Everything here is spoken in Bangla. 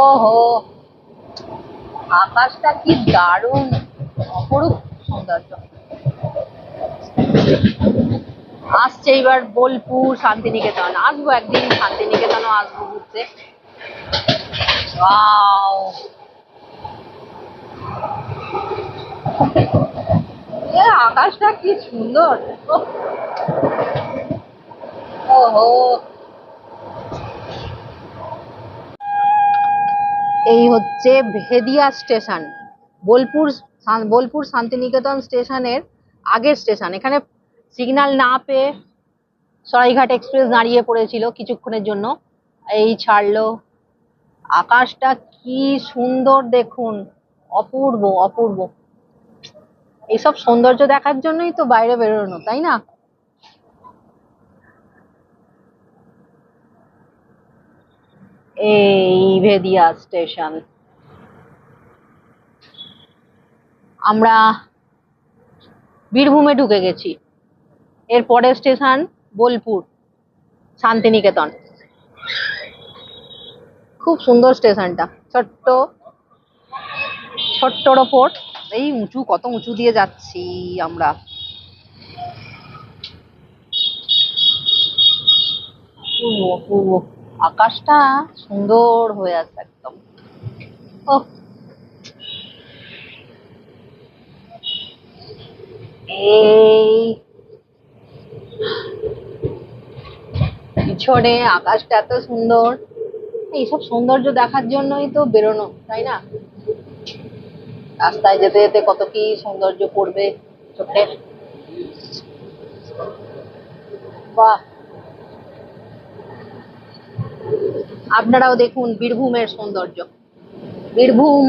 ওহো, আকাশটা কি দারুণ, অপরূপ সৌন্দর্য। আসছে এবার বোলপুর, শান্তিনিকেতন। আসবো একদিন, শান্তিনিকেতনও আসবো ঘুরতে। ওয়াও, আকাশটা কি সুন্দর। ওহ, ওহো, এই হচ্ছে ভেদিয়া স্টেশন। বোলপুর, বোলপুর শান্তিনিকেতন স্টেশনের আগের স্টেশন। এখানে সিগন্যাল না পেয়ে সরাইঘাট এক্সপ্রেস দাঁড়িয়ে পড়েছিল কিছুক্ষণের জন্য, এই ছাড়লো। আকাশটা কি সুন্দর দেখুন, অপূর্ব অপূর্ব। এইসব সৌন্দর্য দেখার জন্যই তো বাইরে বেরোনো, তাই না? এই ভেদিয়া স্টেশন। আমরা বীরভূমে ঢুকে গেছি। এর পরের স্টেশন বোলপুর, শান্তিনিকেতন। খুব সুন্দর স্টেশনটা, ছোট্ট ছোট্টর ওপর। এই উঁচু, কত উঁচু দিয়ে যাচ্ছি আমরা। অপূর্ব অপূর্ব, আকাশটা সুন্দর হয়ে আছে একদম। ওহ, এই পিছনে আকাশটা এত সুন্দর। এইসব সৌন্দর্য দেখার জন্যই তো বেরোনো, তাই না? রাস্তায় যেতে যেতে কত কি সৌন্দর্য পড়বে চোখে। বাহ, আপনারাও দেখুন বীরভূমের সৌন্দর্য। বীরভূম